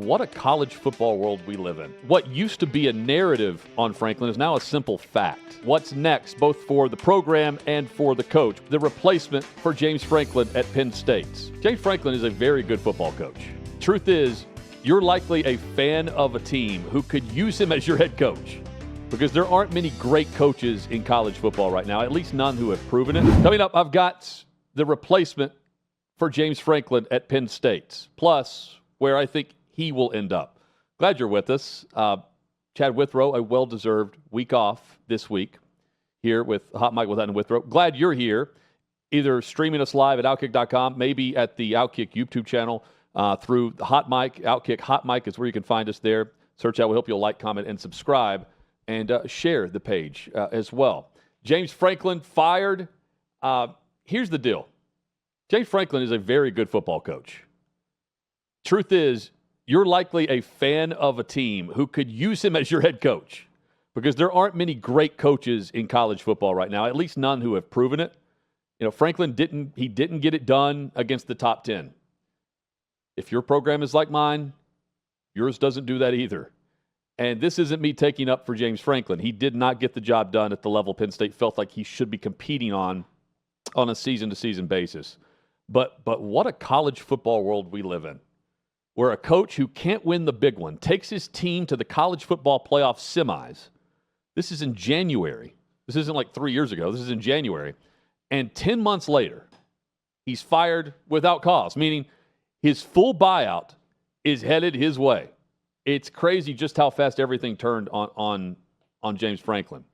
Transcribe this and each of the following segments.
what a college football world we live in. What used to be a narrative on Franklin is now a simple fact. What's next, both for the program and for the coach? The replacement for James Franklin at Penn State. James Franklin is a very good football coach. Truth is, you're likely a fan of a team who could use him as your head coach, because there aren't many great coaches in college football right now, at least none who have proven it. Coming up, I've got the replacement for James Franklin at Penn State, plus where I think he will end up. Glad you're with us. Chad Withrow, a well-deserved week off this week here with Hot Mike with Hutton Withrow. Glad you're here, either streaming us live at OutKick.com, maybe at the OutKick YouTube channel through the Hot Mike. OutKick Hot Mike is where you can find us there. Search out. We hope you'll like, comment, and subscribe, and share the page as well. James Franklin fired. Here's the deal. James Franklin is a very good football coach. Truth is, you're likely a fan of a team who could use him as your head coach, because there aren't many great coaches in college football right now, at least none who have proven it. You know, Franklin didn't get it done against the top 10. If your program is like mine, yours doesn't do that either. And this isn't me taking up for James Franklin. He did not get the job done at the level Penn State felt like he should be competing on a season-to-season basis. But what a college football world we live in, where a coach who can't win the big one takes his team to the college football playoff semis. This is in January. This isn't like 3 years ago. This is in January. And 10 months later, he's fired without cause, meaning his full buyout is headed his way. It's crazy just how fast everything turned on James Franklin.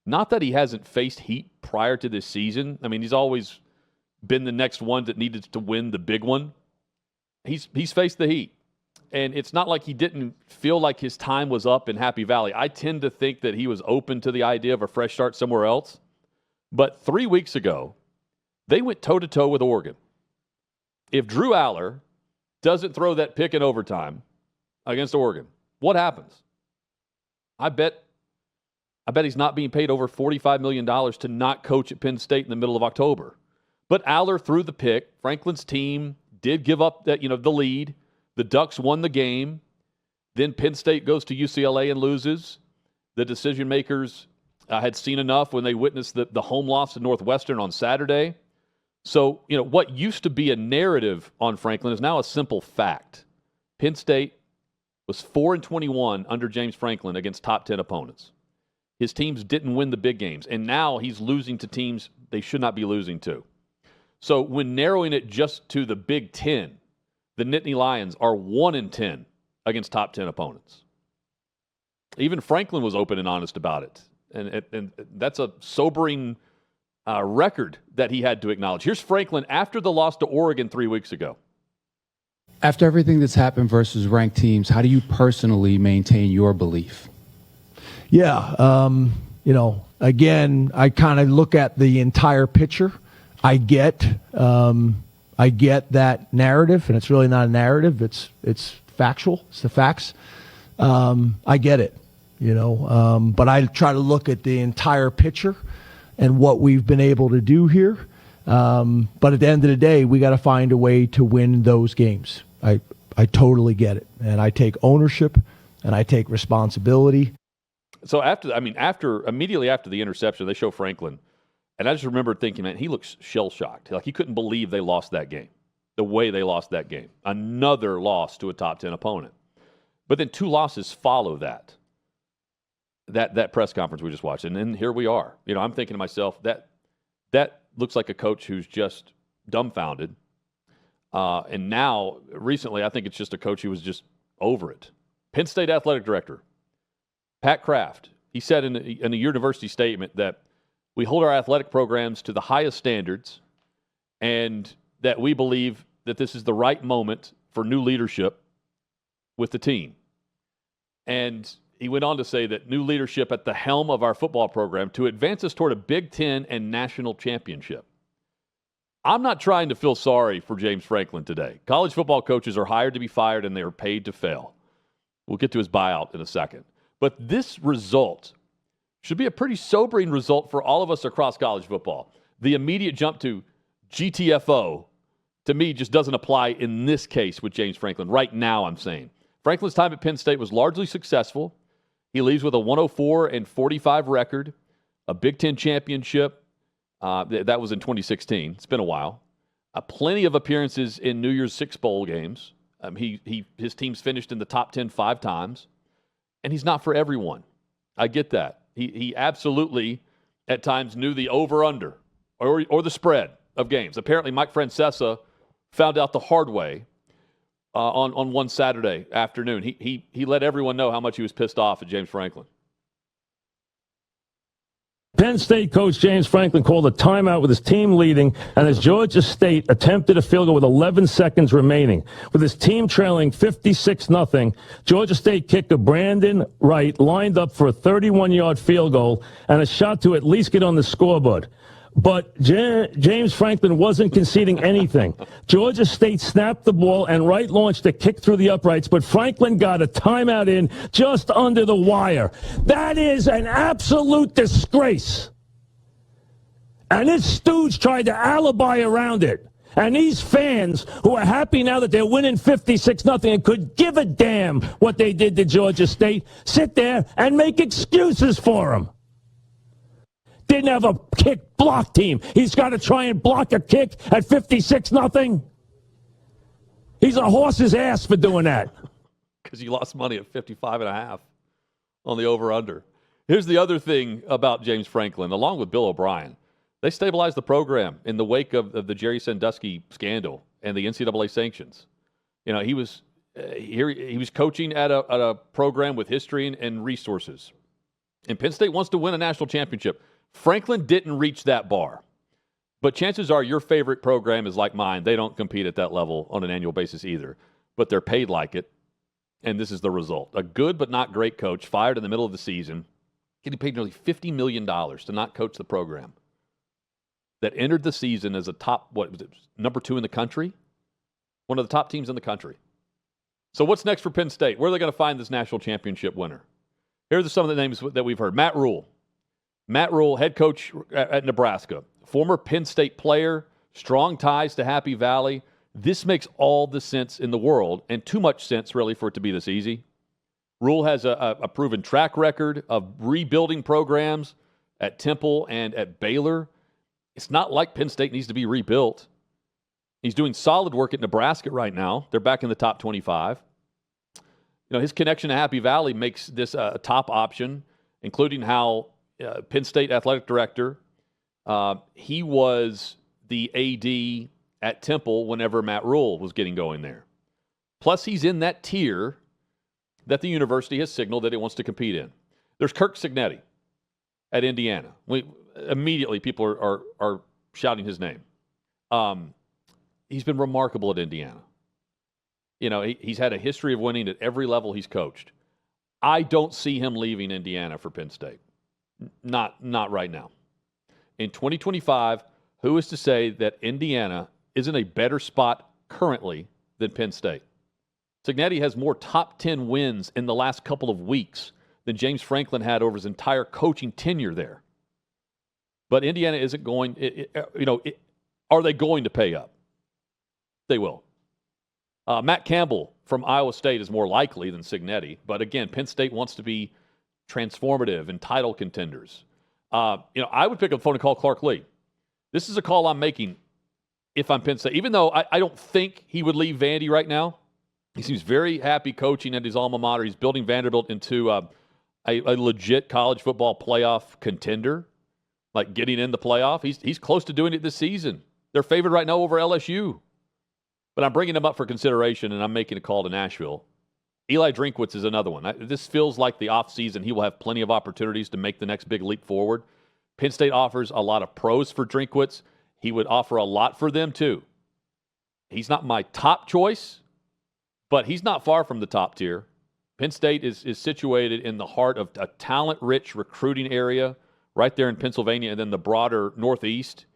Not that he hasn't faced heat prior to this season. I mean, he's always been the next one that needed to win the big one. He's faced the heat. And it's not like he didn't feel like his time was up in Happy Valley. I tend to think that he was open to the idea of a fresh start somewhere else. But 3 weeks ago, they went toe-to-toe with Oregon. If Drew Allar doesn't throw that pick in overtime against Oregon, what happens? I bet he's not being paid over $45 million to not coach at Penn State in the middle of October. But Allar threw the pick. Franklin's team did give up that, the lead. The Ducks won the game. Then Penn State goes to UCLA and loses. The decision makers had seen enough when they witnessed the home loss to Northwestern on Saturday. So, what used to be a narrative on Franklin is now a simple fact. Penn State was 4-21 under James Franklin against top 10 opponents. His teams didn't win the big games, and now he's losing to teams they should not be losing to. So when narrowing it just to the Big Ten, the Nittany Lions are 1-10 against top 10 opponents. Even Franklin was open and honest about it. And that's a sobering record that he had to acknowledge. Here's Franklin after the loss to Oregon 3 weeks ago. After everything that's happened versus ranked teams, how do you personally maintain your belief? Yeah, again, I kind of look at the entire picture. I get that narrative, and it's really not a narrative. It's factual. It's the facts. I get it, but I try to look at the entire picture and what we've been able to do here. But at the end of the day, we got to find a way to win those games. I totally get it, and I take ownership and I take responsibility. So immediately after the interception, they show Franklin. And I just remember thinking, man, he looks shell-shocked. Like he couldn't believe they lost that game, the way they lost that game. Another loss to a top 10 opponent. But then 2 losses follow that press conference we just watched. And then here we are. I'm thinking to myself, that looks like a coach who's just dumbfounded. And now, recently, I think it's just a coach who was just over it. Penn State athletic director, Pat Kraft, he said in a university statement that we hold our athletic programs to the highest standards and that we believe that this is the right moment for new leadership with the team. And he went on to say that new leadership at the helm of our football program to advance us toward a Big Ten and national championship. I'm not trying to feel sorry for James Franklin today. College football coaches are hired to be fired and they are paid to fail. We'll get to his buyout in a second. But this result should be a pretty sobering result for all of us across college football. The immediate jump to GTFO, to me, just doesn't apply in this case with James Franklin. Right now, I'm saying. Franklin's time at Penn State was largely successful. He leaves with a 104-45 record, a Big Ten championship. That was in 2016. It's been a while. Plenty of appearances in New Year's Six bowl games. His team's finished in the top 10 5 times. And he's not for everyone. I get that. He absolutely, at times, knew the over-under or the spread of games. Apparently, Mike Francesa found out the hard way on one Saturday afternoon. He let everyone know how much he was pissed off at James Franklin. Penn State coach James Franklin called a timeout with his team leading, and as Georgia State attempted a field goal with 11 seconds remaining. With his team trailing 56-0, Georgia State kicker Brandon Wright lined up for a 31-yard field goal and a shot to at least get on the scoreboard. But James Franklin wasn't conceding anything. Georgia State snapped the ball, and Wright launched a kick through the uprights, but Franklin got a timeout in just under the wire. That is an absolute disgrace. And this stooge tried to alibi around it. And these fans who are happy now that they're winning 56-0 and could give a damn what they did to Georgia State, sit there and make excuses for them. Didn't have a kick block team. He's got to try and block a kick at 56-0. He's a horse's ass for doing that. Because you lost money at 55.5 on the over-under. Here's the other thing about James Franklin, along with Bill O'Brien. They stabilized the program in the wake of the Jerry Sandusky scandal and the NCAA sanctions. You know, he was coaching at a program with history and resources. And Penn State wants to win a national championship. Franklin didn't reach that bar. But chances are your favorite program is like mine. They don't compete at that level on an annual basis either. But they're paid like it. And this is the result. A good but not great coach fired in the middle of the season, getting paid nearly $50 million to not coach the program, that entered the season as a top, number 2 in the country? One of the top teams in the country. So what's next for Penn State? Where are they going to find this national championship winner? Here's some of the names that we've heard. Matt Rhule, head coach at Nebraska, former Penn State player, strong ties to Happy Valley. This makes all the sense in the world, and too much sense, really, for it to be this easy. Rhule has a proven track record of rebuilding programs at Temple and at Baylor. It's not like Penn State needs to be rebuilt. He's doing solid work at Nebraska right now. They're back in the top 25. You know, his connection to Happy Valley makes this a top option, including how Penn State athletic director, he was the AD at Temple whenever Matt Rhule was getting going there. Plus, he's in that tier that the university has signaled that it wants to compete in. There's Kirk Cignetti at Indiana. Immediately, people are shouting his name. He's been remarkable at Indiana. You know, he's had a history of winning at every level he's coached. I don't see him leaving Indiana for Penn State. Not right now. In 2025, who is to say that Indiana isn't a better spot currently than Penn State? Cignetti has more top 10 wins in the last couple of weeks than James Franklin had over his entire coaching tenure there. But Indiana isn't going, are they going to pay up? They will. Matt Campbell from Iowa State is more likely than Cignetti. But again, Penn State wants to be transformative and title contenders. I would pick up the phone and call Clark Lee. This is a call I'm making if I'm Penn State. Even though I don't think he would leave Vandy right now. He seems very happy coaching at his alma mater. He's building Vanderbilt into a legit college football playoff contender, like getting in the playoff. He's close to doing it this season. They're favored right now over LSU. But I'm bringing him up for consideration, and I'm making a call to Nashville. Eli Drinkwitz is another one. This feels like the offseason. He will have plenty of opportunities to make the next big leap forward. Penn State offers a lot of pros for Drinkwitz. He would offer a lot for them, too. He's not my top choice, but he's not far from the top tier. Penn State is situated in the heart of a talent-rich recruiting area right there in Pennsylvania and then the broader Northeast.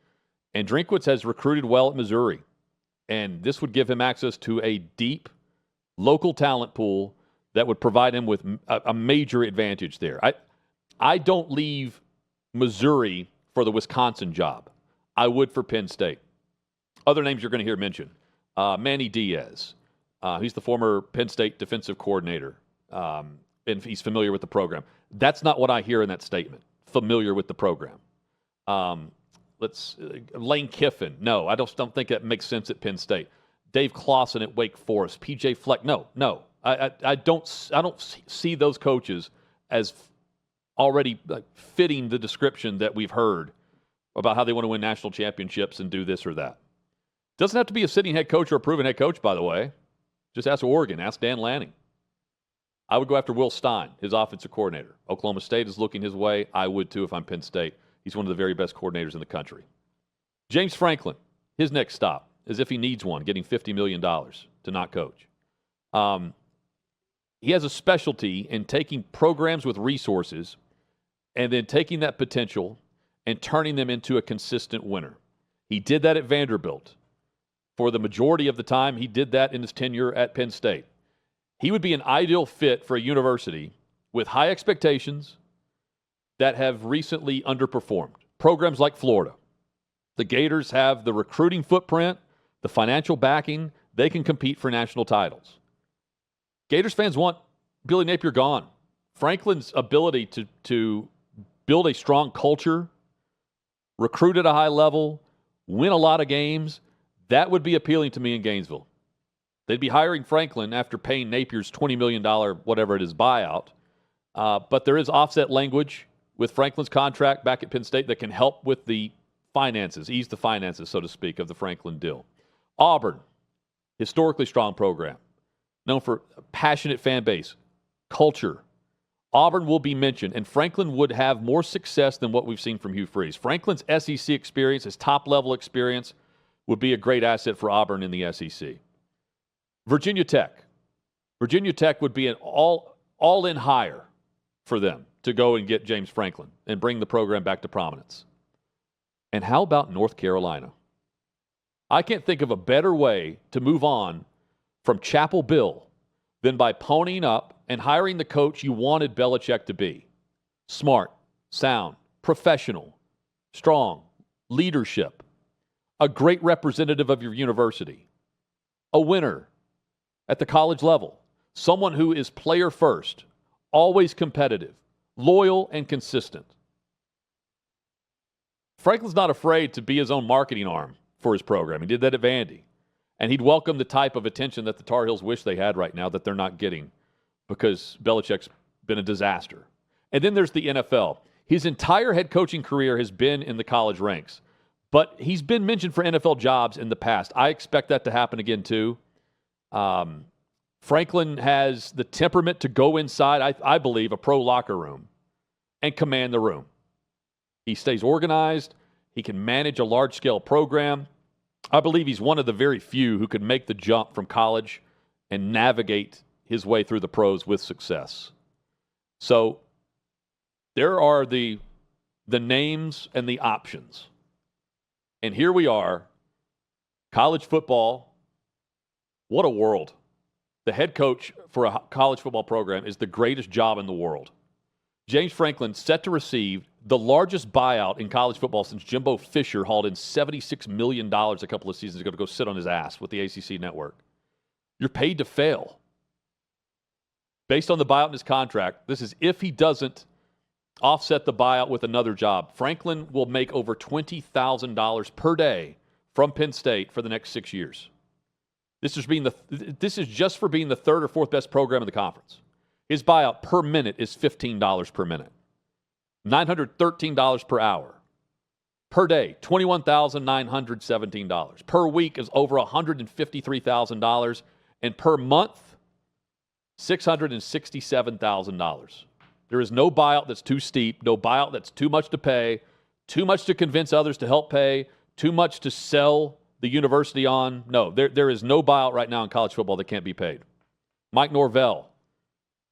And Drinkwitz has recruited well at Missouri. And this would give him access to a deep local talent pool that would provide him with a major advantage there. I don't leave Missouri for the Wisconsin job. I would for Penn State. Other names you're going to hear mentioned. Manny Diaz. He's the former Penn State defensive coordinator, and he's familiar with the program. That's not what I hear in that statement, familiar with the program. Lane Kiffin, no, I don't think that makes sense at Penn State. Dave Clawson at Wake Forest, PJ Fleck, no. I don't see those coaches as already fitting the description that we've heard about how they want to win national championships and do this or that. Doesn't have to be a sitting head coach or a proven head coach, by the way. Just ask Oregon, ask Dan Lanning. I would go after Will Stein, his offensive coordinator. Oklahoma State is looking his way. I would too if I'm Penn State. He's one of the very best coordinators in the country. James Franklin, his next stop, as if he needs one, getting $50 million to not coach. He has a specialty in taking programs with resources and then taking that potential and turning them into a consistent winner. He did that at Vanderbilt. For the majority of the time, he did that in his tenure at Penn State. He would be an ideal fit for a university with high expectations that have recently underperformed. Programs like Florida. The Gators have the recruiting footprint, the financial backing. They can compete for national titles. Gators fans want Billy Napier gone. Franklin's ability to build a strong culture, recruit at a high level, win a lot of games, that would be appealing to me in Gainesville. They'd be hiring Franklin after paying Napier's $20 million, whatever it is, buyout. But there is offset language with Franklin's contract back at Penn State that can help with the finances, ease the finances, so to speak, of the Franklin deal. Auburn, historically strong program, known for a passionate fan base, culture. Auburn will be mentioned, and Franklin would have more success than what we've seen from Hugh Freeze. Franklin's SEC experience, his top-level experience, would be a great asset for Auburn in the SEC. Virginia Tech. Virginia Tech would be an all-in hire for them to go and get James Franklin and bring the program back to prominence. And how about North Carolina? I can't think of a better way to move on from Chapel Bill than by ponying up and hiring the coach you wanted Belichick to be. Smart, sound, professional, strong, leadership, a great representative of your university, a winner at the college level, someone who is player first, always competitive, loyal, and consistent. Franklin's not afraid to be his own marketing arm for his program. He did that at Vandy. And he'd welcome the type of attention that the Tar Heels wish they had right now that they're not getting because Belichick's been a disaster. And then there's the NFL. His entire head coaching career has been in the college ranks. But he's been mentioned for NFL jobs in the past. I expect that to happen again, too. Franklin has the temperament to go inside, I believe, a pro locker room and command the room. He stays organized. He can manage a large-scale program. I believe he's one of the very few who could make the jump from college and navigate his way through the pros with success. So there are the names and the options. And here we are, college football. What a world. The head coach for a college football program is the greatest job in the world. James Franklin set to receive the largest buyout in college football since Jimbo Fisher hauled in $76 million a couple of seasons ago to go sit on his ass with the ACC network. You're paid to fail. Based on the buyout in his contract, this is if he doesn't offset the buyout with another job. Franklin will make over $20,000 per day from Penn State for the next 6 years. This is just for being the third or fourth best program in the conference. His buyout per minute is $15 per minute. $913 per hour. Per day, $21,917. Per week is over $153,000. And per month, $667,000. There is no buyout that's too steep, no buyout that's too much to pay, too much to convince others to help pay, too much to sell the university on. No, there is no buyout right now in college football that can't be paid. Mike Norvell,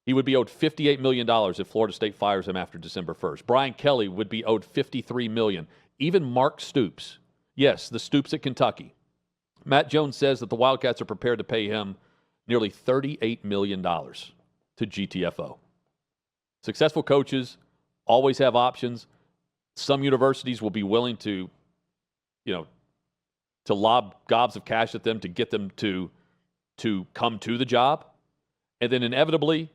he would be owed $58 million if Florida State fires him after December 1st. Brian Kelly would be owed $53 million. Even Mark Stoops, yes, the Stoops at Kentucky. Matt Jones says that the Wildcats are prepared to pay him nearly $38 million to GTFO. Successful coaches always have options. Some universities will be willing to, to lob gobs of cash at them to get them to to come to the job, and then inevitably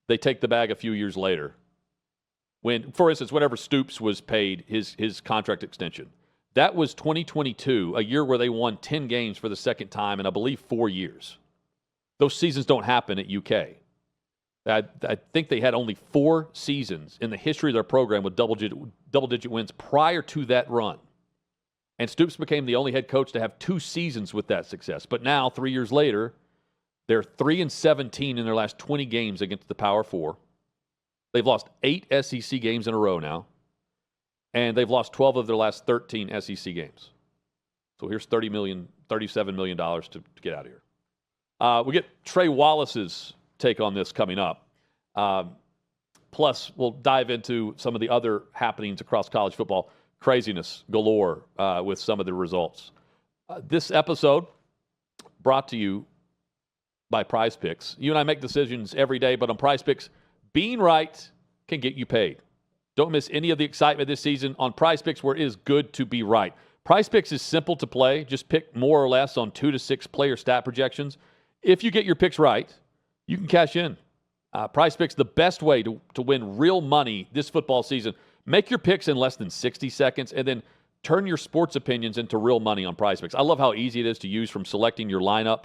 they take the bag a few years later. When, for instance, whenever Stoops was paid his contract extension, that was 2022, a year where they won 10 games for the second time in, I believe, 4 years. Those seasons don't happen at UK. I think they had only 4 seasons in the history of their program with double-digit wins prior to that run. And Stoops became the only head coach to have 2 seasons with that success. But now, 3 years later, they're 3-17 in their last 20 games against the Power 4. They've lost 8 SEC games in a row now. And they've lost 12 of their last 13 SEC games. So here's $37 million to get out of here. We get Trey Wallace's take on this coming up. Plus, we'll dive into some of the other happenings across college football. Craziness galore with some of the results. This episode brought to you by Prize Picks. You and I make decisions every day, but on Prize Picks, being right can get you paid. Don't miss any of the excitement this season on Prize Picks, where it is good to be right. Prize Picks is simple to play. Just pick more or less on 2 to 6 player stat projections. If you get your picks right, you can cash in. Prize Picks, the best way to win real money this football season. Make your picks in less than 60 seconds and then turn your sports opinions into real money on Prize Picks. I love how easy it is to use, from selecting your lineup,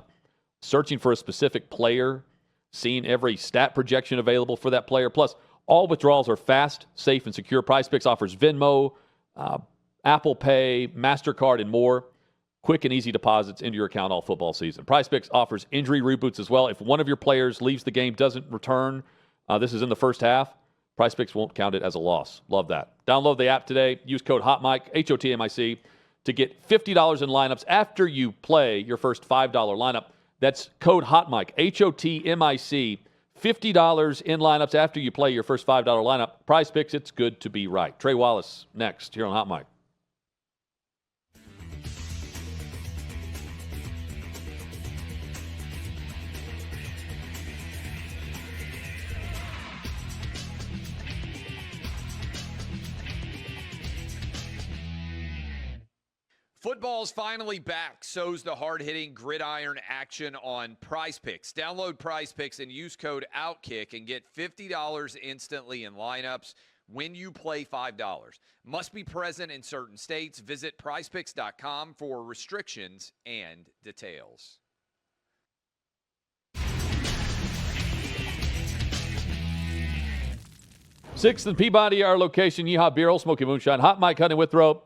searching for a specific player, seeing every stat projection available for that player. Plus, all withdrawals are fast, safe, and secure. Prize Picks offers Venmo, Apple Pay, MasterCard, and more. Quick and easy deposits into your account all football season. Prize Picks offers injury reboots as well. If one of your players leaves the game, doesn't return, this is in the first half, Prize Picks won't count it as a loss. Love that. Download the app today. Use code HOTMIC, HOTMIC, to get $50 in lineups after you play your first $5 lineup. That's code HOTMIC, HOTMIC, $50 in lineups after you play your first $5 lineup. Prize Picks, it's good to be right. Trey Wallace next here on Hot Mic. Football's finally back. So's the hard-hitting gridiron action on Prize Picks. Download Prize Picks and use code OutKick and get $50 instantly in lineups when you play $5. Must be present in certain states. Visit prizepicks.com for restrictions and details. 6th and Peabody, our location. Yeehaw Beer, Old Smoky Moonshine, Hot Mic, Honey Withrow.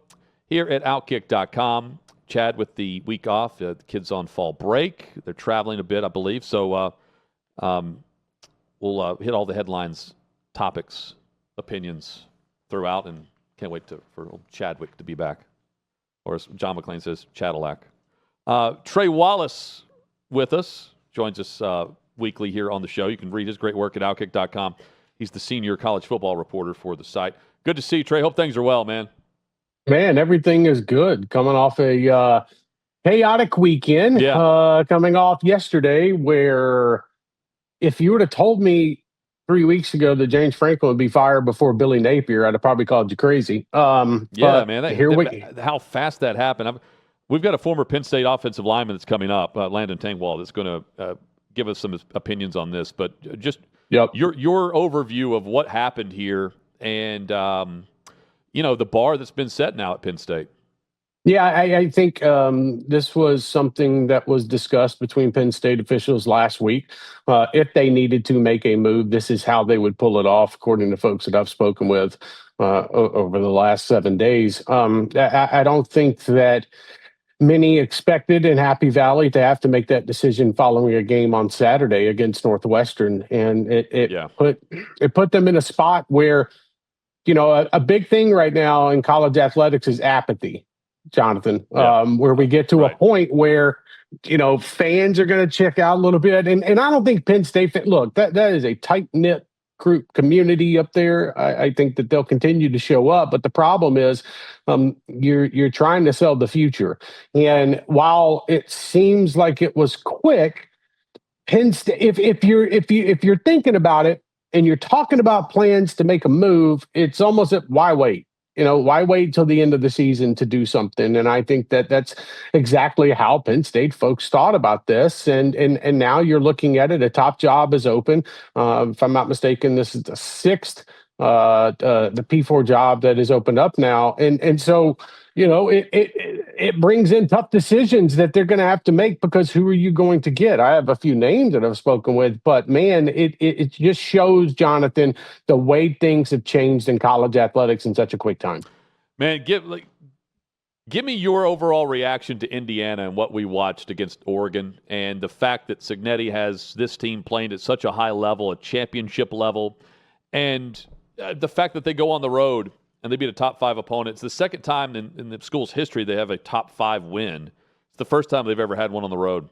Here at OutKick.com, Chad with the week off. The kids on fall break. They're traveling a bit, I believe. So we'll hit all the headlines, topics, opinions throughout, and can't wait for old Chadwick to be back. Or as John McClain says, Chadillac. Trey Wallace with us, joins us weekly here on the show. You can read his great work at OutKick.com. He's the senior college football reporter for the site. Good to see you, Trey. Hope things are well, man. Man, everything is good. Coming off a chaotic weekend, coming off yesterday, where if you would have told me 3 weeks ago that James Franklin would be fired before Billy Napier, I'd have probably called you crazy. Man, how fast that happened. We've got a former Penn State offensive lineman that's coming up, Landon Tangwall, that's going to give us some opinions on this. But just your overview of what happened here and the bar that's been set now at Penn State. Yeah, I think this was something that was discussed between Penn State officials last week. If they needed to make a move, this is how they would pull it off, according to folks that I've spoken with over the last 7 days. I don't think that many expected in Happy Valley to have to make that decision following a game on Saturday against Northwestern. And it put them in a spot where, a big thing right now in college athletics is apathy, Jonathan, where we get to a point where, fans are going to check out a little bit. And I don't think Penn State, look, that is a tight-knit group community up there. I think that they'll continue to show up. But the problem is you're trying to sell the future. And while it seems like it was quick, Penn State, if you're thinking about it, and you're talking about plans to make a move, it's almost why wait? Why wait till the end of the season to do something? And I think that that's exactly how Penn State folks thought about this. And now you're looking at it. A top job is open. If I'm not mistaken, this is the sixth the P4 job that is opened up now. And so, it brings in tough decisions that they're going to have to make, because who are you going to get? I have a few names that I've spoken with, but man, it just shows, Jonathan, the way things have changed in college athletics in such a quick time. Man, give me your overall reaction to Indiana and what we watched against Oregon, and the fact that Cignetti has this team playing at such a high level, a championship level, and the fact that they go on the road and they beat a top 5 opponent. It's the second time in the school's history they have a top 5 win. It's the first time they've ever had one on the road.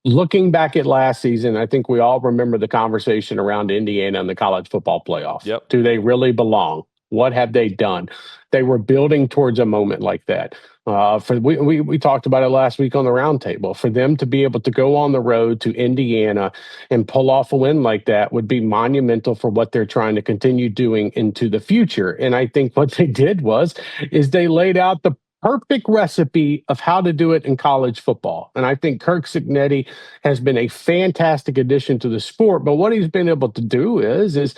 Looking back at last season, I think we all remember the conversation around Indiana and the college football playoff. Yep. Do they really belong? What have they done? They were building towards a moment like that. We talked about it last week on the roundtable. For them to be able to go on the road to Indiana and pull off a win like that would be monumental for what they're trying to continue doing into the future. And I think what they did is they laid out the perfect recipe of how to do it in college football. And I think Kirk Cignetti has been a fantastic addition to the sport. But what he's been able to do is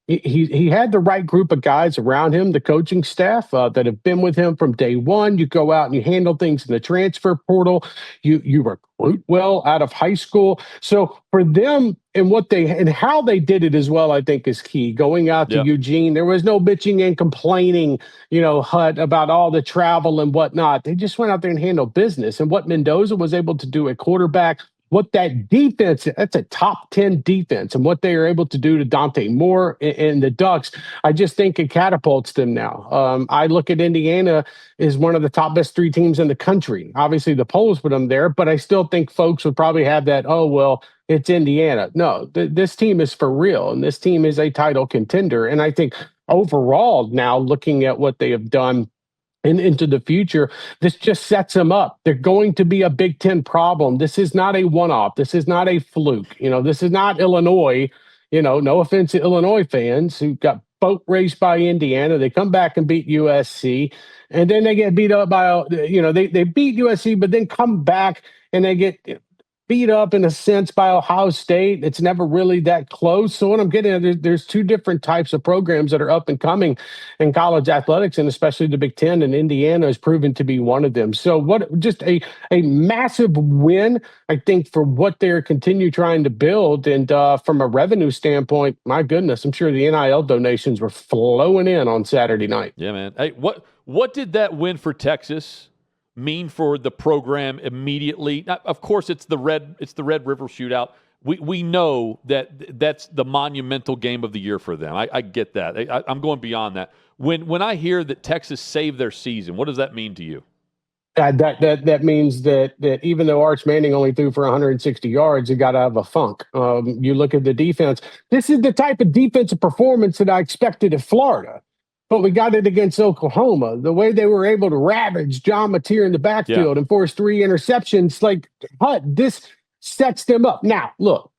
he had the right group of guys around him, the coaching staff that have been with him from day one. You go out and you handle things in the transfer portal. You recruit well out of high school. So for them and how they did it as well, I think is key. Going out to Eugene, there was no bitching and complaining, Hut, about all the travel and whatnot. They just went out there and handled business. And what Mendoza was able to do at quarterback, what that defense, that's a top 10 defense, and what they are able to do to Dante Moore and the Ducks, I just think it catapults them now. I look at Indiana as one of the top best 3 teams in the country. Obviously, the polls put them there, but I still think folks would probably have that, oh, well, it's Indiana. No, this team is for real, and this team is a title contender. And I think overall now, looking at what they have done and into the future, this just sets them up. They're going to be a Big Ten problem. This is not a one-off. This is not a fluke. This is not Illinois. No offense to Illinois fans who got boat raced by Indiana. They come back and beat USC, and then they get beat up by, they beat USC, but then come back and they get beat up in a sense by Ohio State. It's never really that close. So what I'm getting at, there's 2 different types of programs that are up and coming in college athletics, and especially the Big Ten, and Indiana has proven to be one of them. So just a massive win, I think, for what they're continue trying to build. And from a revenue standpoint, my goodness, I'm sure the NIL donations were flowing in on Saturday night. Yeah, man. Hey, what did that win for Texas mean for the program immediately? Of course, it's the Red River Shootout. We know that's the monumental game of the year for them. I get that. I'm going beyond that. When I hear that Texas saved their season, what does that mean to you? That means that even though Arch Manning only threw for 160 yards, you got to have a funk. You look at the defense. This is the type of defensive performance that I expected at Florida. But we got it against Oklahoma. The way they were able to ravage John Mateer in the backfield and force 3 interceptions, this sets them up. Now, look,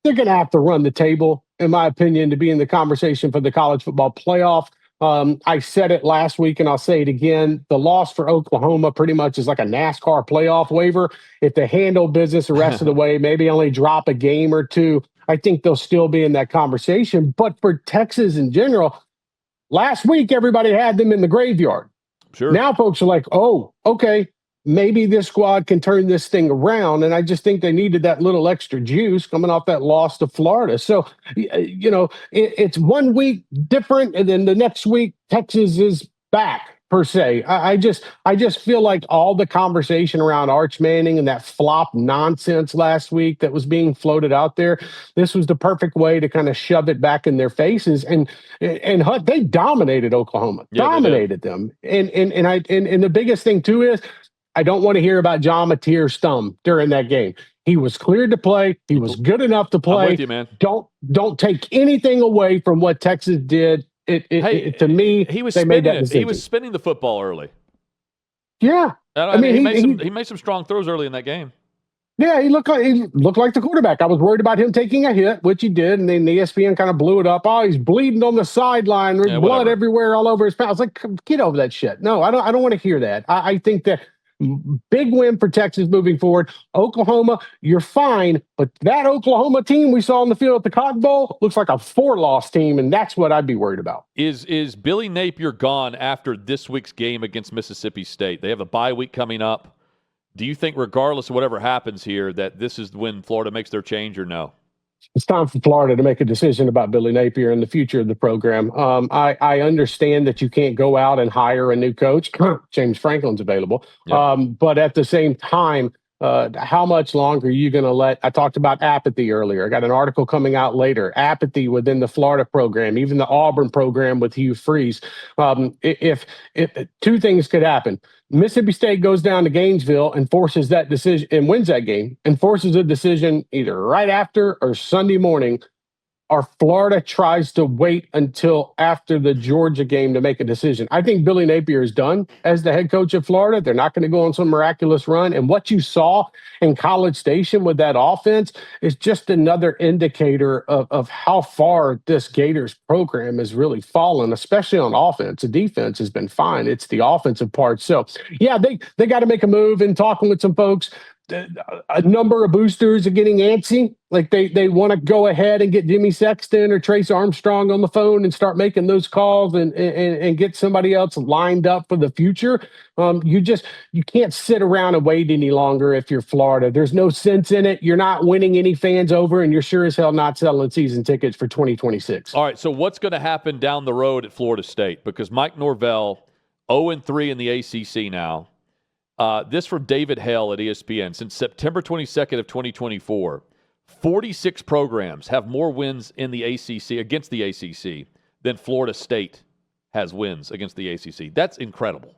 they're going to have to run the table, in my opinion, to be in the conversation for the college football playoff. I said it last week, and I'll say it again. The loss for Oklahoma pretty much is like a NASCAR playoff waiver. If they handle business the rest of the way, maybe only drop a game or 2, I think they'll still be in that conversation. But for Texas in general, last week, everybody had them in the graveyard. Sure. Now folks are like, oh, okay, maybe this squad can turn this thing around. And I just think they needed that little extra juice coming off that loss to Florida. So, it's 1 week different, and then the next week, Texas is back, per se. I just feel like all the conversation around Arch Manning and that flop nonsense last week that was being floated out there, this was the perfect way to kind of shove it back in their faces. And they dominated Oklahoma, dominated them. And the biggest thing too is I don't want to hear about John Mateer's thumb during that game. He was cleared to play. He was good enough to play. I'm with you, man. Don't take anything away from what Texas did. To me, he was spinning the football early. Yeah, He made some strong throws early in that game. Yeah, he looked like the quarterback. I was worried about him taking a hit, which he did, and then ESPN kind of blew it up. Oh, he's bleeding on the sideline, with blood everywhere, all over his pants. I was like, get over that shit. No, I don't want to hear that. I think that big win for Texas moving forward. Oklahoma, you're fine, but that Oklahoma team we saw on the field at the Cotton Bowl looks like a 4-loss team, and that's what I'd be worried about. Is Billy Napier gone after this week's game against Mississippi State? They have a bye week coming up. Do you think, regardless of whatever happens here, that this is when Florida makes their change, or no? It's time for Florida to make a decision about Billy Napier and the future of the program. I understand that you can't go out and hire a new coach. James Franklin's available. Yeah. But at the same time, how much longer are you going to let? I talked about apathy earlier. I got an article coming out later. Apathy within the Florida program, even the Auburn program with Hugh Freeze. If two things could happen. Mississippi State goes down to Gainesville and forces that decision and wins that game and forces a decision either right after or Sunday morning, or Florida tries to wait until after the Georgia game to make a decision. I think Billy Napier is done as the head coach of Florida. They're not going to go on some miraculous run. And what you saw in College Station with that offense is just another indicator of how far this Gators program has really fallen, especially on offense. The defense has been fine. It's the offensive part. So, yeah, they got to make a move. And talking with some folks, a number of boosters are getting antsy. Like they want to go ahead and get Jimmy Sexton or Trace Armstrong on the phone and start making those calls and get somebody else lined up for the future. You can't sit around and wait any longer if you're Florida. There's no sense in it. You're not winning any fans over, and you're sure as hell not selling season tickets for 2026. All right, so what's going to happen down the road at Florida State? Because Mike Norvell, 0-3 in the ACC now. This from David Hale at ESPN. Since September 22nd of 2024, 46 programs have more wins in the ACC against the ACC than Florida State has wins against the ACC. That's incredible.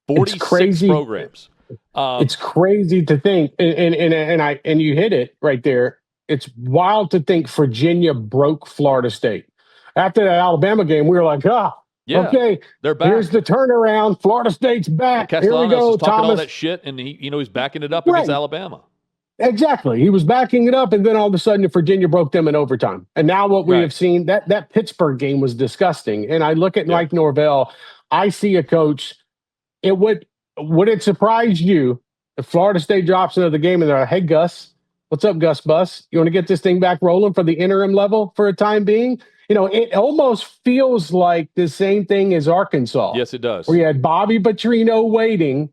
46 programs. It's crazy to think, and you hit it right there. It's wild to think Virginia broke Florida State. After that Alabama game, we were like, yeah, okay, they're back. Here's the turnaround. Florida State's back. Here we go, talking all that shit, and he's backing it up against Alabama. Exactly. He was backing it up, and then all of a sudden Virginia broke them in overtime. And now what we have seen, that Pittsburgh game was disgusting. And I look at Mike Norvell, I see a coach. Would it surprise you if Florida State drops another game and they're like, hey, Gus, what's up, Gus Bus? You want to get this thing back rolling for the interim level for a time being? It almost feels like the same thing as Arkansas. Yes, it does. Where you had Bobby Petrino waiting,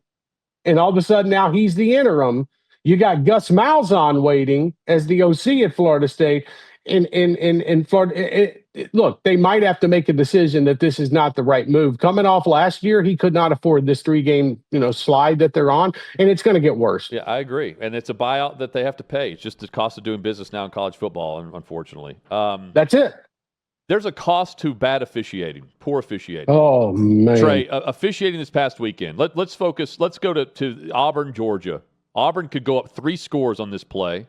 and all of a sudden now he's the interim. You got Gus Malzahn waiting as the OC at Florida State. In Florida, look, they might have to make a decision that this is not the right move. Coming off last year, he could not afford this 3-game slide that they're on, and it's going to get worse. Yeah, I agree. And it's a buyout that they have to pay. It's just the cost of doing business now in college football, unfortunately. That's it. There's a cost to bad officiating, poor officiating. Oh, man. Trey, officiating this past weekend. Let's focus. Let's go to Auburn-Georgia. Auburn could go up 3 scores on this play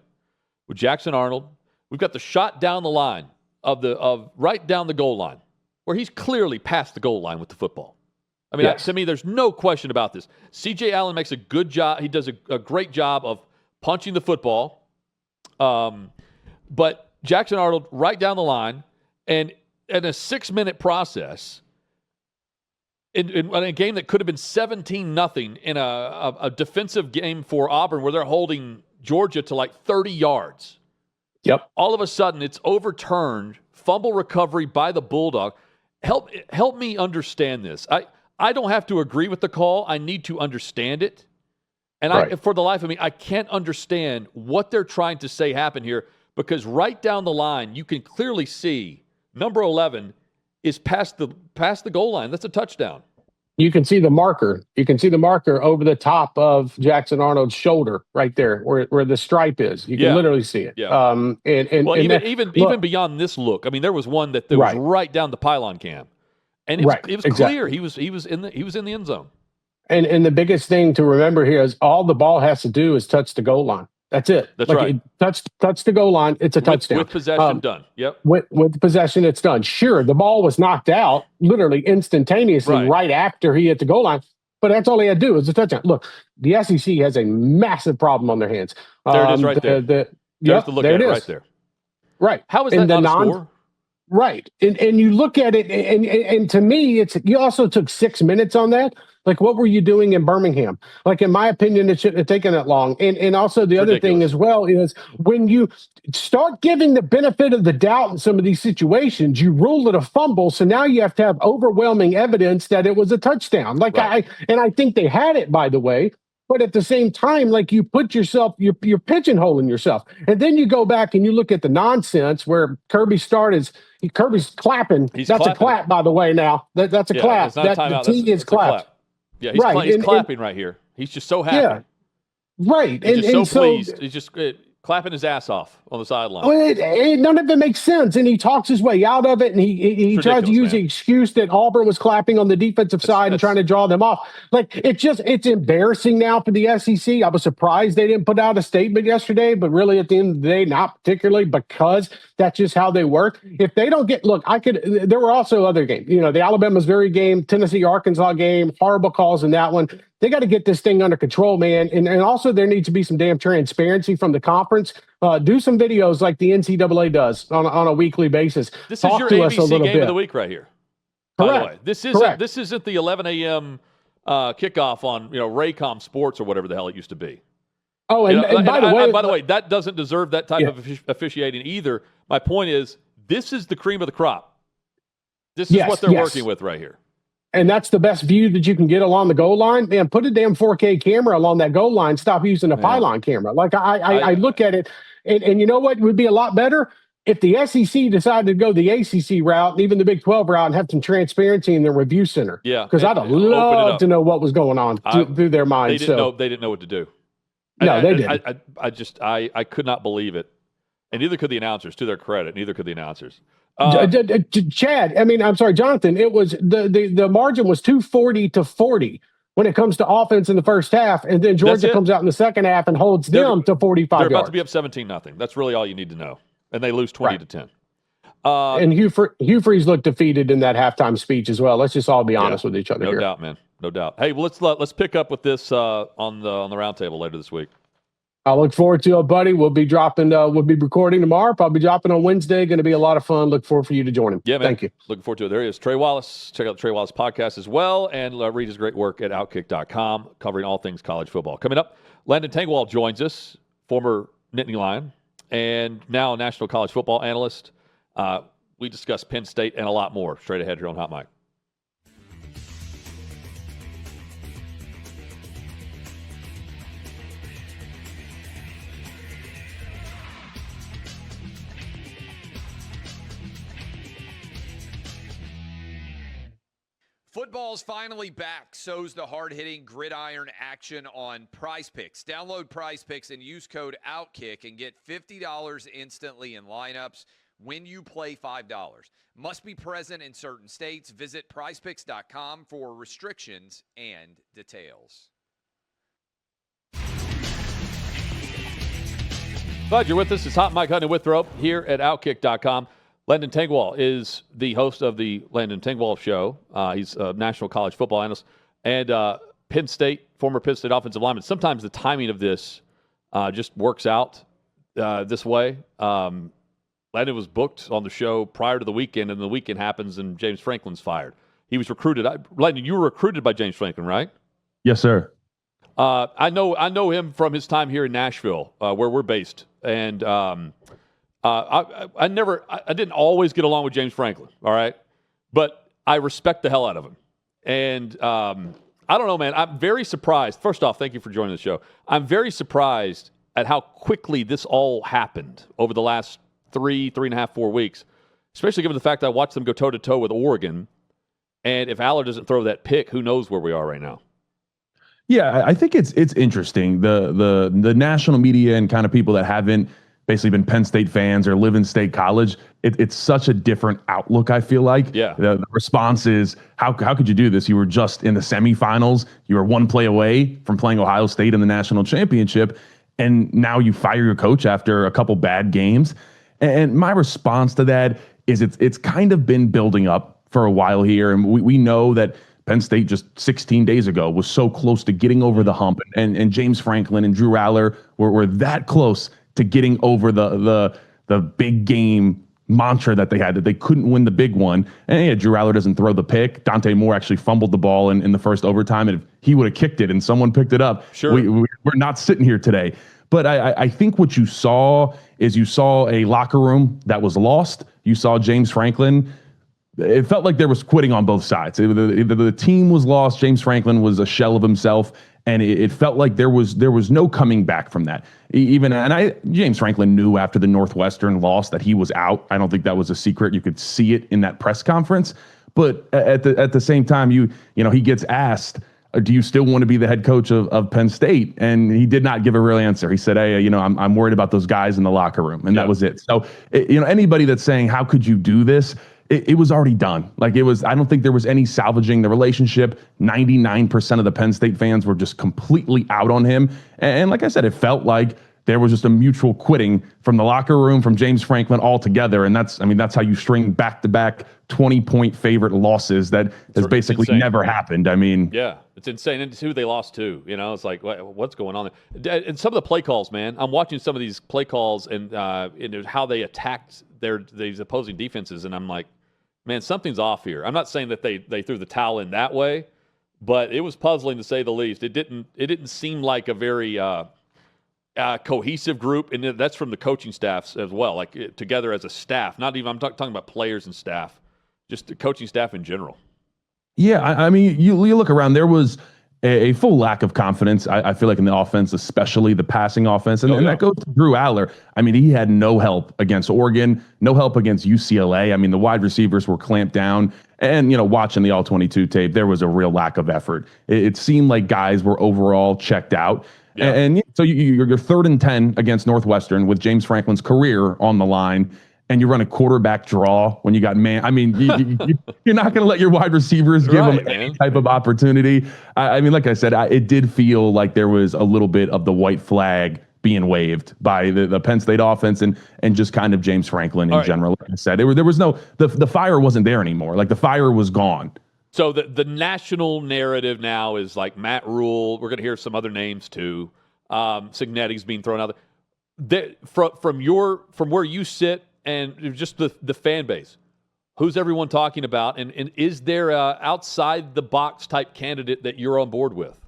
with Jackson Arnold. We've got the shot down the line of right down the goal line, where he's clearly past the goal line with the football. I mean, to me, there's no question about this. C.J. Allen makes a good job. He does a great job of punching the football. But Jackson Arnold right down the line, and in a 6-minute process, in a game that could have been 17-0 in a defensive game for Auburn, where they're holding Georgia to like 30 yards. Yep. All of a sudden, it's overturned, fumble recovery by the Bulldog. Help me understand this. I don't have to agree with the call. I need to understand it. And for the life of me, I can't understand what they're trying to say happened here, because right down the line, you can clearly see number 11 is past the goal line. That's a touchdown. You can see the marker. You can see the marker over the top of Jackson Arnold's shoulder right there where the stripe is. You can literally see it. Yeah. Even beyond this look, I mean, there was one that was right down the pylon cam. And it was clear he was in the end zone. And the biggest thing to remember here is all the ball has to do is touch the goal line. That's it. That's right. Touch the goal line. It's a touchdown. With possession done. Yep. With possession, it's done. Sure, the ball was knocked out literally instantaneously right after he hit the goal line. but that's all he had to do was a touchdown. Look, the SEC has a massive problem on their hands. There it is right there. There's the look at it right there. Right. How is that not a score? Right. And you look at it, and to me, you also took 6 minutes on that. Like, what were you doing in Birmingham? Like, in my opinion, it shouldn't have taken that long. And also the other thing as well is when you start giving the benefit of the doubt in some of these situations, you rule it a fumble. So now you have to have overwhelming evidence that it was a touchdown. Like, right. I think they had it, by the way. But at the same time, like, you put yourself, you're pigeonholing yourself. And then you go back and you look at the nonsense where Kirby's clapping. That's clapping. A clap, by the way, now. That's a clap. It's not a timeout. The T is clapped. Yeah, he's clapping right here. He's just so happy. Yeah, right. He's just so pleased. He's just clapping his ass off on the sideline. Well, none of it makes sense, and he talks his way out of it, and he tries to use the excuse that Auburn was clapping on the defensive side and trying to draw them off. Like, it's embarrassing now for the SEC. I was surprised they didn't put out a statement yesterday, but really at the end of the day, not particularly, because that's just how they work. If they don't there were also other games. You know, the Alabama-Missouri game, Tennessee-Arkansas game, horrible calls in that one. They got to get this thing under control, man. And also there needs to be some damn transparency from the conference. Do some videos like the NCAA does on a weekly basis. This is your ABC game of the week right here. By the way, this isn't the 11 a.m. Kickoff on Raycom Sports or whatever the hell it used to be. Oh, and by the way, that doesn't deserve that type of officiating either. My point is, this is the cream of the crop. This is what they're working with right here. And that's the best view that you can get along the goal line. Man, put a damn 4K camera along that goal line. Stop using a pylon camera. Like, I look at it, and you know what would be a lot better? If the SEC decided to go the ACC route, and even the Big 12 route, and have some transparency in their review center. Yeah. Because I'd love to know what was going on through their minds. They didn't know what to do. No, they didn't. I could not believe it. And neither could the announcers, to their credit. Neither could the announcers. Jonathan, it was the margin was 240-40 when it comes to offense in the first half, and then Georgia comes out in the second half and holds them to 45 They're about yards. to be up 17-0. That's really all you need to know. And they lose 20-10. And Hugh Freeze looked defeated in that halftime speech as well. Let's just all be honest with each other here. No doubt, man. No doubt. Hey, well, let's pick up with this on the roundtable later this week. I look forward to it, buddy. We'll be dropping. We'll be recording tomorrow. Probably dropping on Wednesday. Going to be a lot of fun. Look forward for you to join him. Yeah, man. Thank you. Looking forward to it. There he is, Trey Wallace. Check out the Trey Wallace podcast as well, and read his great work at outkick.com, covering all things college football. Coming up, Landon Tengwall joins us, former Nittany Lion, and now a national college football analyst. We discuss Penn State and a lot more straight ahead here on Hot Mic. Football's finally back. So's the hard-hitting gridiron action on Prize Picks. Download Prize Picks and use code OutKick and get $50 instantly in lineups when you play $5. Must be present in certain states. Visit prizepicks.com for restrictions and details. Glad you're with us. It's Hot Mic Hunting Withrow here at outkick.com. Landon Tengwall is the host of the Landon Tengwall Show. He's a national college football analyst and former Penn State offensive lineman. Sometimes the timing of this just works out this way. Landon was booked on the show prior to the weekend, and the weekend happens, and James Franklin's fired. He was recruited. Landon, you were recruited by James Franklin, right? Yes, sir. I know him from his time here in Nashville, where we're based, and I didn't always get along with James Franklin, all right? But I respect the hell out of him. And I don't know, man. I'm very surprised. First off, thank you for joining the show. I'm very surprised at how quickly this all happened over the last 3.5, 4 weeks, especially given the fact that I watched them go toe-to-toe with Oregon. And if Allar doesn't throw that pick, who knows where we are right now? Yeah, I think it's interesting. The national media and kind of people that haven't basically been Penn State fans or live in State College, it's such a different outlook, I feel like. Yeah. The response is, how could you do this? You were just in the semifinals. You were one play away from playing Ohio State in the national championship, and now you fire your coach after a couple bad games. And my response to that is it's kind of been building up for a while here, and we know that Penn State just 16 days ago was so close to getting over the hump, and James Franklin and Drew Allar were that close to getting over the big game mantra that they had, that they couldn't win the big one. And yeah, Drew Allar doesn't throw the pick. Dante Moore actually fumbled the ball in the first overtime, and if he would have kicked it and someone picked it up, sure, we're not sitting here today. But I think what you saw is you saw a locker room that was lost. You saw James Franklin. It felt like there was quitting on both sides. The team was lost. James Franklin was a shell of himself, and it felt like there was no coming back from that. James Franklin knew after the Northwestern loss that he was out. I don't think that was a secret. You could see it in that press conference. But at the same time, he gets asked, do you still want to be the head coach of Penn State? And he did not give a real answer. He said, hey, I'm worried about those guys in the locker room. And that was it. So, anybody that's saying, how could you do this? It was already done. I don't think there was any salvaging the relationship. 99% of the Penn State fans were just completely out on him. And like I said, it felt like there was just a mutual quitting from the locker room, from James Franklin altogether. And that's how you string back-to-back 20-point favorite losses that has basically never happened. Yeah, it's insane. And it's who they lost to. It's like, what's going on there? And some of the play calls, man, I'm watching some of these play calls and how they attacked these opposing defenses. And I'm like, man, something's off here. I'm not saying that they threw the towel in that way, but it was puzzling to say the least. It didn't seem like a very cohesive group, and that's from the coaching staffs as well, together as a staff. Not even, I'm talking about players and staff, just the coaching staff in general. Yeah, you look around, there was a full lack of confidence, I feel like, in the offense, especially the passing offense. And that goes to Drew Allar. He had no help against Oregon, no help against UCLA. The wide receivers were clamped down. And, watching the All-22 tape, there was a real lack of effort. It seemed like guys were overall checked out. Yeah. And so you're 3rd and 10 against Northwestern with James Franklin's career on the line, and you run a quarterback draw when you got you're not going to let your wide receivers give them any type of opportunity. Like I said, it did feel like there was a little bit of the white flag being waved by the Penn State offense and just kind of James Franklin in general. Like I said, there was the fire wasn't there anymore. The fire was gone. So the national narrative now is like Matt Rhule. We're going to hear some other names too. Cignetti's being thrown out there. From where you sit and just the fan base, who's everyone talking about? And is there a outside the box type candidate that you're on board with?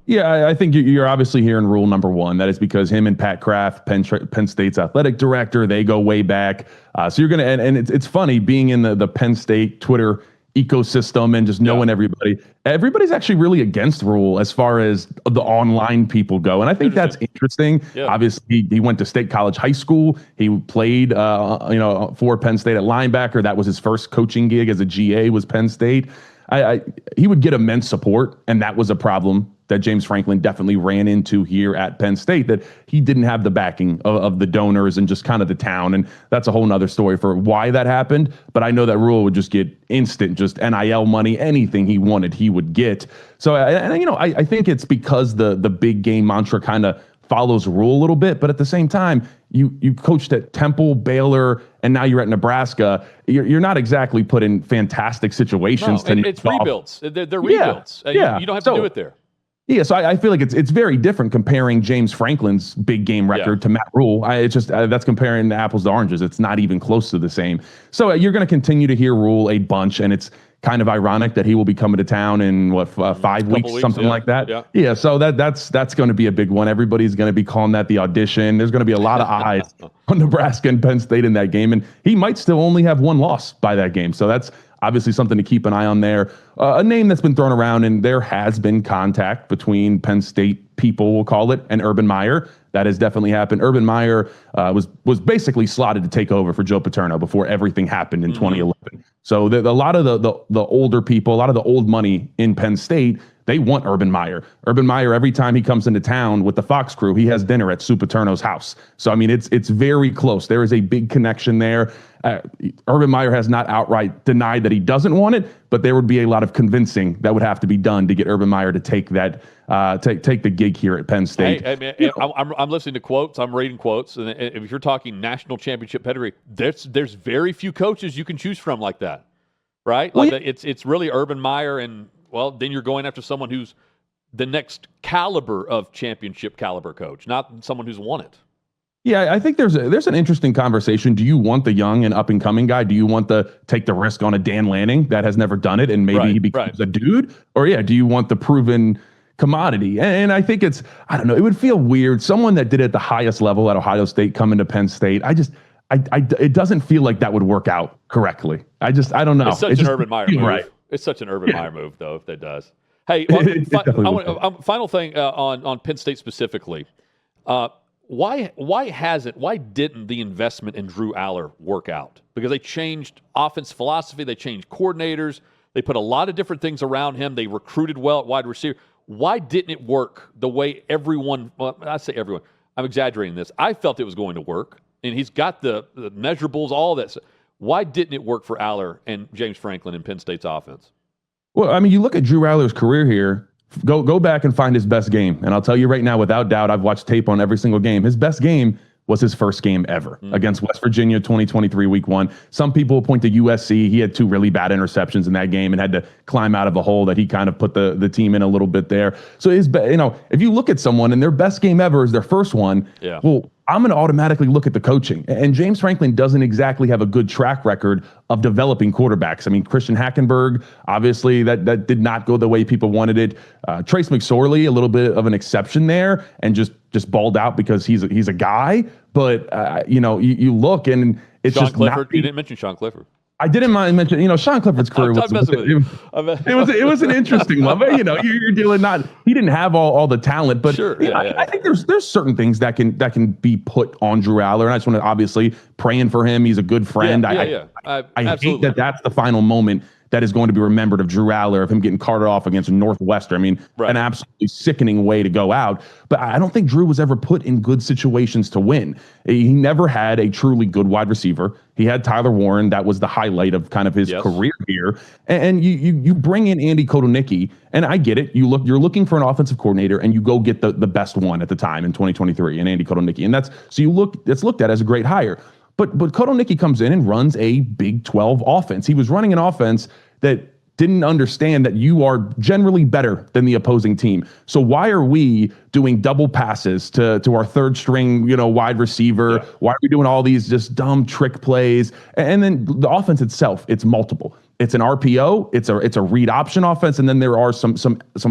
Yeah, I think you're obviously hearing Rhule number one. That is because him and Pat Kraft, Penn State's athletic director, they go way back. So you're going to, and it's funny being in the Penn State Twitter ecosystem and just knowing everybody. Everybody's actually really against Rhule as far as the online people go. And I think that's interesting. Yeah. Obviously, he went to State College High School. He played, for Penn State at linebacker. That was his first coaching gig as a GA, was Penn State. He would get immense support, and that was a problem that James Franklin definitely ran into here at Penn State, that he didn't have the backing of the donors and just kind of the town. And that's a whole nother story for why that happened. But I know that Rhule would just get instant, just NIL money, anything he wanted, he would get. So, I think it's because the big game mantra kind of follows Rhule a little bit. But at the same time, you coached at Temple, Baylor, and now you're at Nebraska. You're not exactly put in fantastic situations. No, it's rebuilds. They're rebuilds. Yeah. You don't have to do it there. Yeah, so I feel like it's very different comparing James Franklin's big game record to Matt Rhule. It's just that's comparing the apples to oranges. It's not even close to the same. So you're going to continue to hear Rhule a bunch, and it's kind of ironic that he will be coming to town in 5 weeks, something like that. Yeah. So that's going to be a big one. Everybody's going to be calling that the audition. There's going to be a lot of eyes on Nebraska and Penn State in that game, and he might still only have one loss by that game. So that's obviously something to keep an eye on there. A name that's been thrown around, and there has been contact between Penn State people, we'll call it, and Urban Meyer. That has definitely happened. Urban Meyer was basically slotted to take over for Joe Paterno before everything happened in 2011. So a lot of the older people, a lot of the old money in Penn State, they want Urban Meyer. Urban Meyer, every time he comes into town with the Fox crew, he has dinner at Sue Paterno's house. So, it's very close. There is a big connection there. Urban Meyer has not outright denied that he doesn't want it, but there would be a lot of convincing that would have to be done to get Urban Meyer to take that, take the gig here at Penn State. Hey, I'm listening to quotes. I'm reading quotes. And if you're talking national championship pedigree, there's very few coaches you can choose from like that. right? Well, Like it's really Urban Meyer, and well, then you're going after someone who's the next caliber of championship caliber coach, not someone who's won it. Yeah, I think there's an interesting conversation. Do you want the young and up and coming guy? Do you want the take the risk on a Dan Lanning that has never done it and maybe he becomes a dude? Or do you want the proven commodity? And I think I don't know, it would feel weird. Someone that did it at the highest level at Ohio State coming to Penn State. It doesn't feel like that would work out correctly. I don't know. It's such an Urban Meyer move. Right. It's such an Urban Meyer move, though, if that does. Hey, final thing on Penn State specifically. Why didn't the investment in Drew Allar work out? Because they changed offense philosophy, they changed coordinators, they put a lot of different things around him, they recruited well at wide receiver. Why didn't it work the way everyone, well, I say everyone, I'm exaggerating this. I felt it was going to work, and he's got the measurables, all that. Why didn't it work for Allar and James Franklin in Penn State's offense? Well, I mean, you look at Drew Allar's career here. Go back and find his best game. And I'll tell you right now, without doubt, I've watched tape on every single game. His best game was his first game ever against West Virginia, 2023, week 1. Some people point to USC. He had 2 really bad interceptions in that game and had to climb out of a hole that he kind of put the team in a little bit there. So if you look at someone and their best game ever is their first one, well, I'm going to automatically look at the coaching. And James Franklin doesn't exactly have a good track record of developing quarterbacks. I mean, Christian Hackenberg, obviously, that did not go the way people wanted it. Trace McSorley, a little bit of an exception there, and just balled out because he's a guy. But, you look, and it's Sean just Clifford. You didn't mention Sean Clifford. I didn't mention, Sean Clifford's career was it was an interesting one, but you're dealing he didn't have all the talent, but sure, I think there's certain things that can be put on Drew Allar, and I just want to obviously praying for him. He's a good friend. I hate that's the final moment that is going to be remembered of Drew Allar, of him getting carted off against Northwestern. I mean, an absolutely sickening way to go out. But I don't think Drew was ever put in good situations to win. He never had a truly good wide receiver. He had Tyler Warren. That was the highlight of kind of his career here. And you bring in Andy Kotelnicki, and I get it. You're looking for an offensive coordinator, and you go get the best one at the time in 2023, and Andy Kotelnicki. And it's looked at as a great hire. But Kotelnicki comes in and runs a Big 12 offense. He was running an offense that didn't understand that you are generally better than the opposing team. So why are we doing double passes to our third string, wide receiver? Why are we doing all these just dumb trick plays? And then the offense itself, it's multiple. It's an RPO, it's a read option offense, and then there are some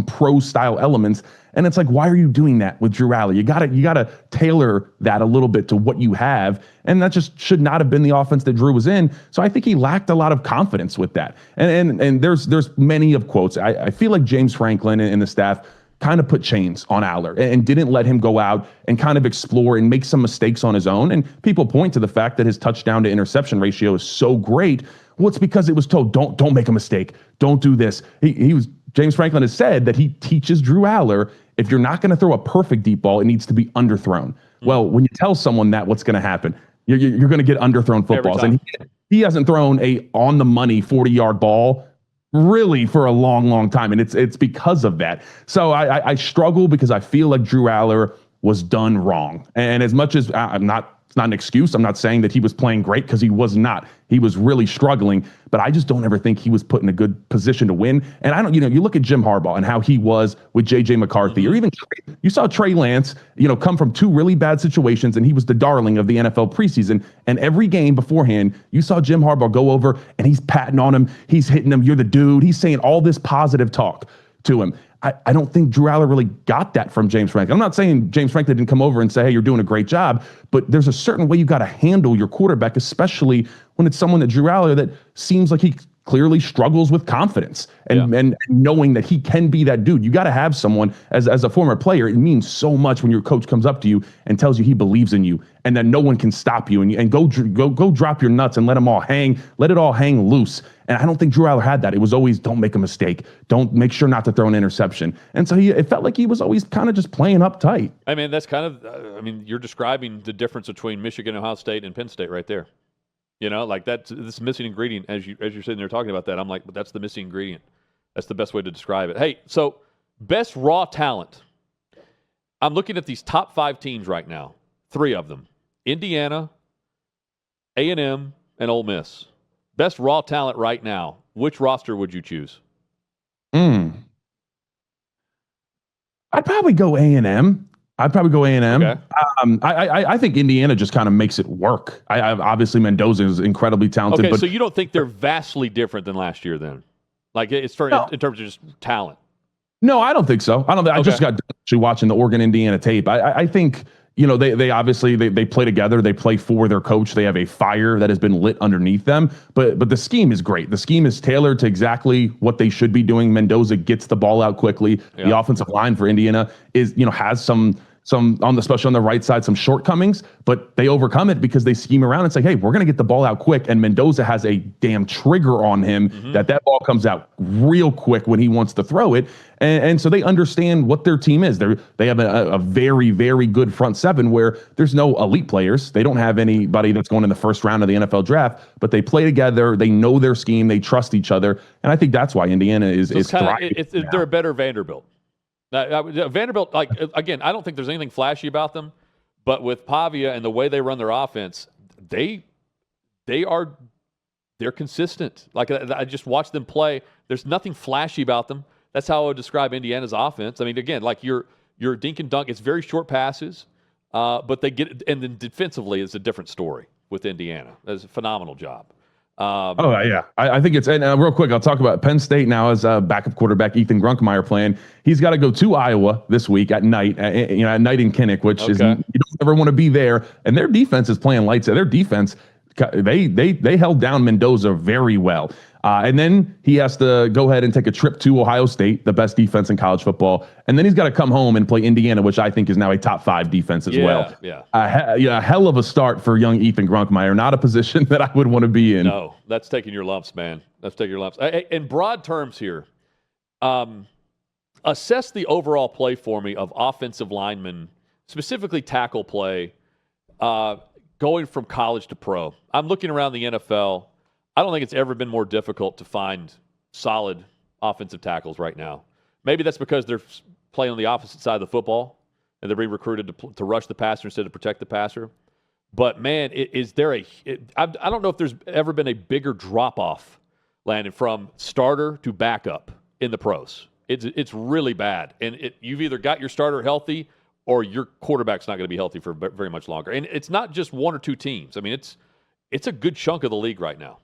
pro style elements. And it's like, why are you doing that with Drew Allar? You gotta tailor that a little bit to what you have, and that just should not have been the offense that Drew was in. So I think he lacked a lot of confidence with that. And there's many of quotes. I feel like James Franklin and the staff kind of put chains on Allar and didn't let him go out and kind of explore and make some mistakes on his own. And people point to the fact that his touchdown to interception ratio is so great. Well, it's because it was told, don't make a mistake. Don't do this. James Franklin has said that he teaches Drew Allar, if you're not going to throw a perfect deep ball, it needs to be underthrown. Well, when you tell someone that, what's going to happen? You're going to get underthrown footballs. And he hasn't thrown a on the money 40-yard ball really for a long, long time. And it's because of that. So I struggle because I feel like Drew Allar was done wrong. And as much as it's not an excuse. I'm not saying that he was playing great, because he was not. He was really struggling, but I just don't ever think he was put in a good position to win. And I don't, you look at Jim Harbaugh and how he was with J.J. McCarthy, or even you saw Trey Lance, come from 2 really bad situations, and he was the darling of the NFL preseason. And every game beforehand, you saw Jim Harbaugh go over and he's patting on him. He's hitting him. You're the dude. He's saying all this positive talk to him. I don't think Drew Allar really got that from James Franklin. I'm not saying James Franklin didn't come over and say, hey, you're doing a great job, but there's a certain way you got to handle your quarterback, especially when it's someone that Drew Allar that seems like he clearly struggles with confidence and knowing that he can be that dude. You got to have someone as a former player. It means so much when your coach comes up to you and tells you he believes in you and that no one can stop you, and go drop your nuts and let it all hang loose. And I don't think Drew Allar had that. It was always, don't make a mistake. Don't make sure not to throw an interception. And so it felt like he was always kind of just playing uptight. I mean, that's kind of, you're describing the difference between Michigan, Ohio State, and Penn State right there. Like that's this missing ingredient. As you're sitting there talking about that, I'm like, but that's the missing ingredient. That's the best way to describe it. Hey, so best raw talent. I'm looking at these top 5 teams right now. 3 of them: Indiana, A&M, and Ole Miss. Best raw talent right now which roster would you choose? I'd probably go A&M. Okay. I think Indiana just kind of makes it work. Obviously Mendoza is incredibly talented. Okay, but so you don't think they're vastly different than last year then? Like in terms of just talent? No, I don't think so. I just got done actually watching the Oregon-Indiana tape. I think, they obviously they play together. They play for their coach. They have a fire that has been lit underneath them. But the scheme is great. The scheme is tailored to exactly what they should be doing. Mendoza gets the ball out quickly. Yeah. The offensive line for Indiana has some especially on the right side, some shortcomings, but they overcome it because they scheme around and say, hey, we're going to get the ball out quick. And Mendoza has a damn trigger on him that ball comes out real quick when he wants to throw it. And so they understand what their team is. They have a very, very good front seven where there's no elite players. They don't have anybody that's going in the first round of the NFL draft, but they play together. They know their scheme. They trust each other. And I think that's why Indiana is thriving. They're a better Vanderbilt. Vanderbilt, again, I don't think there's anything flashy about them, but with Pavia and the way they run their offense, they're consistent. Like I just watched them play. There's nothing flashy about them. That's how I would describe Indiana's offense. I mean, again, like your dink and dunk, it's very short passes, but they get it, and then defensively, it's a different story with Indiana. That's a phenomenal job. I think it's, and real quick, I'll talk about Penn State now as a backup quarterback, Ethan Grunkmeyer playing. He's got to go to Iowa this week at night, at night in Kinnick, which is, you don't ever want to be there. And their defense is playing lights. Their defense, they held down Mendoza very well. And then he has to go ahead and take a trip to Ohio State, the best defense in college football. And then he's got to come home and play Indiana, which I think is now a top 5 defense as well. Yeah. A hell of a start for young Ethan Grunkmeyer. Not a position that I would want to be in. No, that's taking your lumps, man. That's taking your lumps. In broad terms here, assess the overall play for me of offensive linemen, specifically tackle play, going from college to pro. I'm looking around the NFL. I don't think it's ever been more difficult to find solid offensive tackles right now. Maybe that's because they're playing on the opposite side of the football and they're being recruited to rush the passer instead of protect the passer. But, man, I don't know if there's ever been a bigger drop-off, Landon, from starter to backup in the pros. It's really bad. And you've either got your starter healthy or your quarterback's not going to be healthy for very much longer. And it's not just one or two teams. I mean, it's a good chunk of the league right now.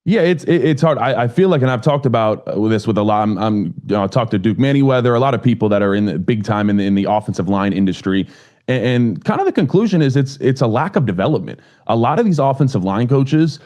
Yeah, it's hard. I feel like, and I've talked about this with a lot. I talked to Duke Manyweather, a lot of people that are in the big time in the offensive line industry, and kind of the conclusion is it's a lack of development. A lot of these offensive line coaches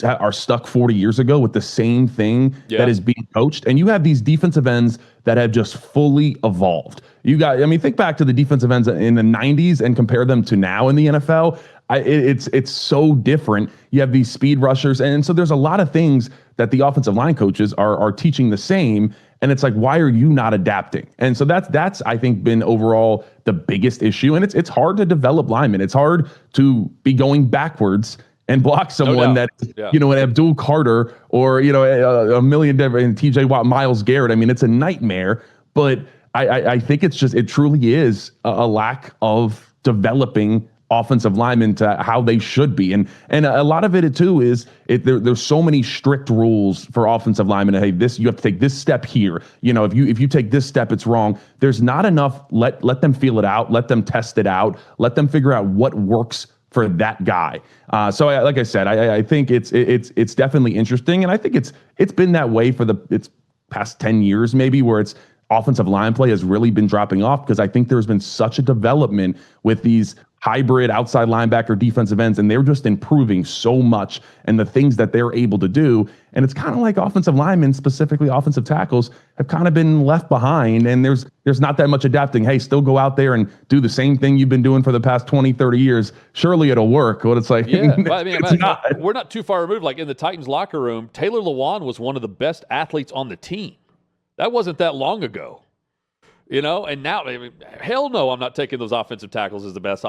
are stuck 40 years ago with the same thing that is being coached, and you have these defensive ends that have just fully evolved. Think back to the defensive ends in the 90s and compare them to now in the NFL. It's so different. You have these speed rushers, and so there's a lot of things that the offensive line coaches are teaching the same, and it's like, why are you not adapting? And so that's I think been overall the biggest issue, and it's hard to develop linemen. It's hard to be going backwards and block someone an Abdul Carter or a million different TJ Watt, Myles Garrett. I mean, it's a nightmare, but I think it truly is a lack of developing offensive linemen to how they should be. And a lot of it too is there's so many strict rules for offensive linemen. Hey, you have to take this step here. If you take this step, it's wrong. There's not enough. Let them feel it out. Let them test it out. Let them figure out what works for that guy. So like I said, I think it's definitely interesting. And I think it's been that way for its past 10 years, maybe, where it's offensive line play has really been dropping off because I think there's been such a development with these hybrid outside linebacker defensive ends, and they're just improving so much and the things that they're able to do. And it's kind of like offensive linemen, specifically offensive tackles, have kind of been left behind, and there's not that much adapting. Hey, still go out there and do the same thing you've been doing for the past 20, 30 years. Surely it'll work. But it's like, we're not too far removed. Like in the Titans locker room, Taylor Lewan was one of the best athletes on the team. That wasn't that long ago. And now, hell no, I'm not taking those offensive tackles as the best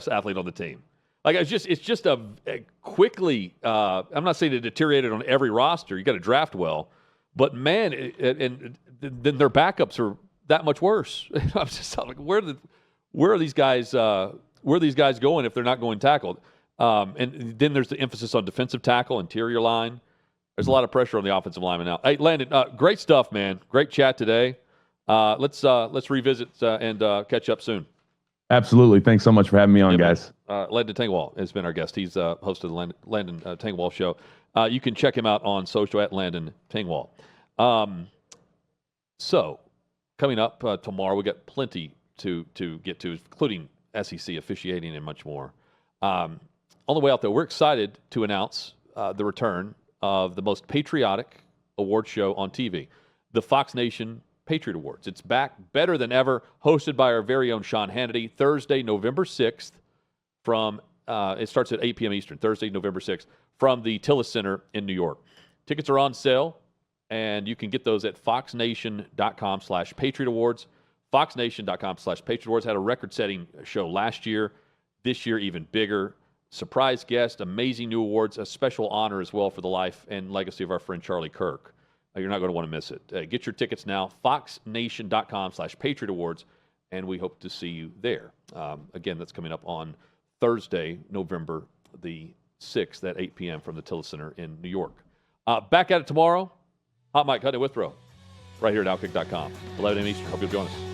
athlete on the team. Like it's just a quickly. I'm not saying it deteriorated on every roster. You got to draft well, but man, and then their backups are that much worse. I'm just like, where are these guys? Where are these guys going if they're not going tackled? And then there's the emphasis on defensive tackle, interior line. There's a lot of pressure on the offensive lineman now. Hey, Landon, great stuff, man. Great chat today. Let's revisit and catch up soon. Absolutely. Thanks so much for having me on, guys. Landon Tengwall has been our guest. He's host of the Landon Tengwall Show. You can check him out on social at Landon Tengwall. So, coming up tomorrow, we got plenty to get to, including SEC officiating and much more. On the way out, though, we're excited to announce the return of the most patriotic award show on TV, the Fox Nation Patriot Awards. It's back better than ever, hosted by our very own Sean Hannity, Thursday, November 6th from, it starts at 8 p.m. Eastern, Thursday, November 6th, from the Tillis Center in New York. Tickets are on sale, and you can get those at foxnation.com/Patriot Awards. Foxnation.com/Patriot Awards had a record-setting show last year. This year, even bigger. Surprise guest, amazing new awards, a special honor as well for the life and legacy of our friend Charlie Kirk. You're not going to want to miss it. Get your tickets now, foxnation.com/Patriot Awards, and we hope to see you there. Again, that's coming up on Thursday, November the 6th at 8 p.m. from the Tillis Center in New York. Back at it tomorrow. Hot Mike, Cutting Withrow, right here at OutKick.com. 11 a.m. Eastern. Hope you'll join us.